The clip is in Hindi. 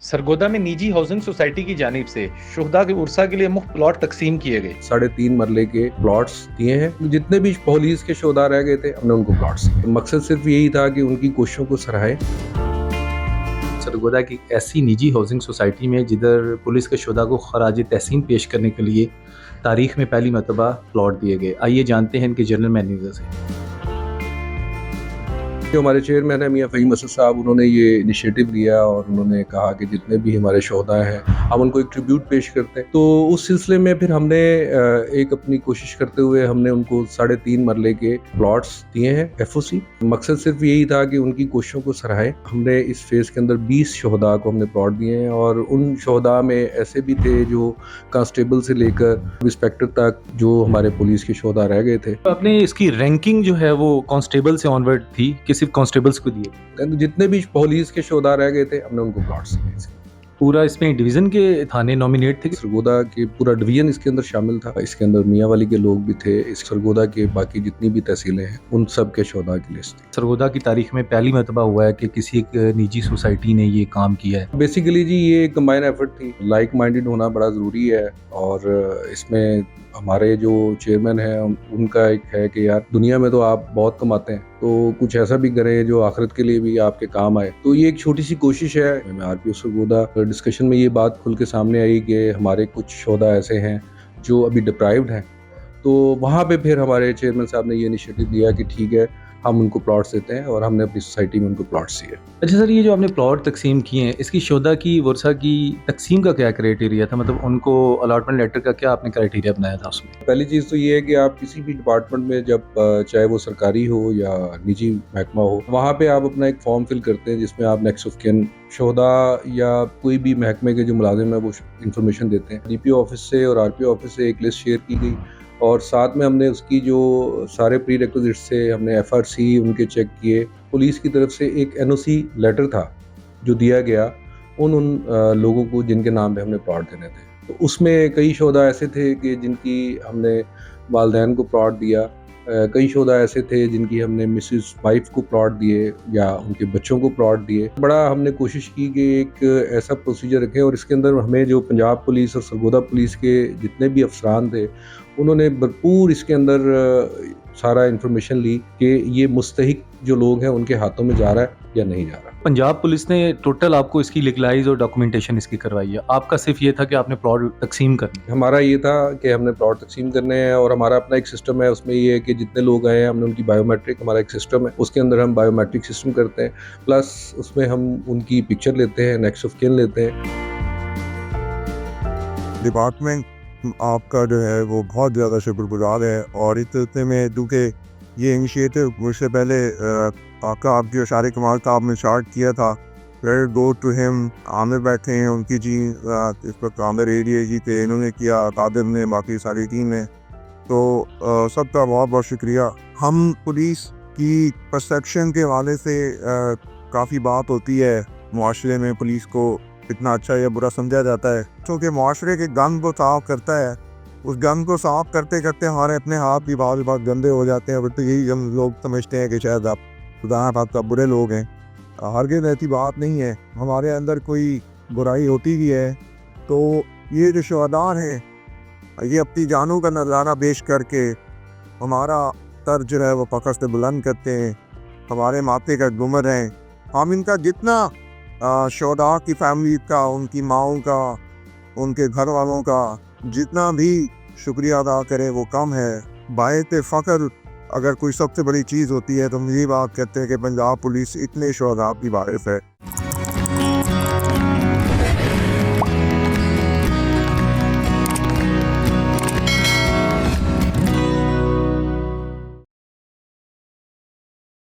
सरगोदा में निजी हाउसिंग सोसाइटी की जानिब से शुहदा के उर्सा के लिए मुफ्त प्लॉट तकसीम किए गए। 3.5 मरले के प्लॉट्स दिए हैं। जितने भी पुलिस के शोधा रह गए थे हमने उनको प्लॉट्स दिए। मकसद सिर्फ यही था कि उनकी कोशिशों को सराहे। सरगोदा की ऐसी निजी हाउसिंग सोसाइटी में जिधर पुलिस के शुहदा को खराज तहसीन पेश करने के लिए तारीख में पहली मरतबा प्लॉट दिए गए। आइए जानते हैं इनके जनरल मैनेजर से। जो हमारे चेयरमैन है मियां फ़हीम असद साहब, उन्होंने ये इनिशिएटिव लिया और उन्होंने कहा कि जितने भी हमारे शोधा हैं हम उनको एक ट्रिब्यूट पेश करते हैं। तो उस सिलसिले में फिर हमने एक अपनी कोशिश करते हुए हमने उनको 3.5 मरले के प्लॉट्स दिए हैं FOC। मकसद सिर्फ यही था कि उनकी कोशिशों को सराहे। हमने इस फेज़ के अंदर 20 शोधा को हमने प्लॉट दिए हैं और उन शोधा में ऐसे भी थे जो कांस्टेबल से लेकर इंस्पेक्टर तक जो हमारे पुलिस के शोधा रह गए थे। तो आपने इसकी रैंकिंग जो है वो कांस्टेबल से ऑनवर्ड थी कि सिर्फ कांस्टेबल्स को दिए? जितने भी पुलिस के शोधा रह गए थे हमने उनको प्लॉट्स दिए। पूरा इसमें डिवीजन के थाने नॉमिनेट थे? सरगोदा के पूरा डिवीजन इसके अंदर शामिल था। इसके अंदर मियांवाली के लोग भी थे। इस सरगोदा के बाकी जितनी भी तहसीलें हैं उन सब के शोधा की लिस्ट थी। सरगोदा की तारीख में पहली मरतबा हुआ है कि किसी एक निजी सोसाइटी ने ये काम किया है। बेसिकली जी ये कंबाइन एफर्ट थी। लाइक माइंडेड होना बड़ा ज़रूरी है और इसमें हमारे जो चेयरमैन हैं उनका एक है कि यार दुनिया में तो आप बहुत कमाते हैं तो कुछ ऐसा भी करें जो आखिरत के लिए भी आपके काम आए। तो ये एक छोटी सी कोशिश है। RPO सरगोदा डिस्कशन में ये बात खुल के सामने आई कि हमारे कुछ शोधा ऐसे हैं जो अभी डिप्राइव्ड हैं। तो वहाँ पे फिर हमारे चेयरमैन साहब ने ये इनिशिएटिव लिया कि ठीक है हम उनको प्लॉट्स देते हैं और हमने अपनी सोसाइटी में उनको प्लॉट्स दिए। अच्छा सर, ये जो आपने प्लॉट तकसीम किए हैं इसकी शोधा की वर्षा की तकसीम का क्या क्राइटेरिया था? मतलब उनको अलॉटमेंट लेटर का क्या आपने क्राइटेरिया बनाया था उसमें? पहली चीज़ तो ये है कि आप किसी भी डिपार्टमेंट में जब चाहे वो सरकारी हो या निजी महकमा हो, वहाँ पे आप अपना एक फॉर्म फिल करते हैं जिसमें आप नेक्स्ट ऑफ किन शोधा या कोई भी महकमे के जो मुलाजिम है वो इंफॉर्मेशन देते हैं। DPO ऑफिस से और RPO ऑफिस से एक लिस्ट शेयर की गई और साथ में हमने उसकी जो सारे प्री रिक्विजिट्स थे हमने FRC उनके चेक किए। पुलिस की तरफ से एक NOC लेटर था जो दिया गया उन लोगों को जिनके नाम पे हमने प्लॉट देने थे। तो उसमें कई शोधा ऐसे थे कि जिनकी हमने वालदैन को प्लॉट दिया। कई शोधा ऐसे थे जिनकी हमने मिसेस वाइफ को प्लॉट दिए या उनके बच्चों को प्लॉट दिए। बड़ा हमने कोशिश की कि एक ऐसा प्रोसीजर रखें और इसके अंदर हमें जो पंजाब पुलिस और सरगोदा पुलिस के जितने भी अफसरान थे उन्होंने भरपूर इसके अंदर सारा इन्फॉर्मेशन ली कि ये मुस्तहिक जो लोग हैं उनके हाथों में जा रहा है या नहीं जा रहा। पंजाब पुलिस ने टोटल आपको इसकी लीगलाइज और डॉक्यूमेंटेशन इसकी करवाई है, आपका सिर्फ ये था कि आपने प्लॉट तकसीम करनी? हमारा ये था कि हमने प्लॉट तकसीम करने हैं और हमारा अपना एक सिस्टम है। उसमें ये है कि जितने लोग आए हैं हमने उनकी बायोमेट्रिक, हमारा एक सिस्टम है उसके अंदर हम बायोमेट्रिक सिस्टम करते हैं, प्लस उसमें हम उनकी पिक्चर लेते हैं, नेक्स्ट ऑफ किन लेते हैं। डिपार्टमेंट आपका जो है वो बहुत ज़्यादा शुक्रगुजार है और इस सिलसिले में चूँकि ये इनिशिएटिव मुझसे पहले आपकी अशारे कमाल साहब ने स्टार्ट किया था। Very go to him. Aamir बैठे हैं उनकी जी, इस वक्त आमिर एरिया जी थे, इन्होंने किया, कादिर ने, बाकी सारी टीम ने। तो सबका बहुत बहुत शुक्रिया। हम पुलिस की परसेप्शन के हवाले से काफ़ी बात होती है मुआशरे में, पुलिस को इतना अच्छा या बुरा समझा जाता है क्योंकि मुआशरे के गंद को साफ करता है। उस गंद को साफ करते करते हमारे अपने हाथ भी बहुत गंदे हो जाते हैं। बट तो यही हम लोग समझते हैं कि शायद आप खुदा बुरे लोग हैं। हरगिज़ ऐसी बात नहीं है। हमारे अंदर कोई बुराई होती भी है तो ये जो शोहदार हैं ये अपनी जानों का नज़ारा पेश करके हमारा सर जो है वो फ़ख्र से बुलंद करते हैं, हमारे माथे का गुमर हैं। हम इनका जितना शोहदा की फैमिली का, उनकी माओं का, उनके घर वालों का जितना भी शुक्रिया अदा करें वो कम है। बायत फ़ख्र अगर कोई सबसे बड़ी चीज़ होती है तो हम ये बात कहते हैं कि पंजाब पुलिस इतने शोहदा की वारिस है।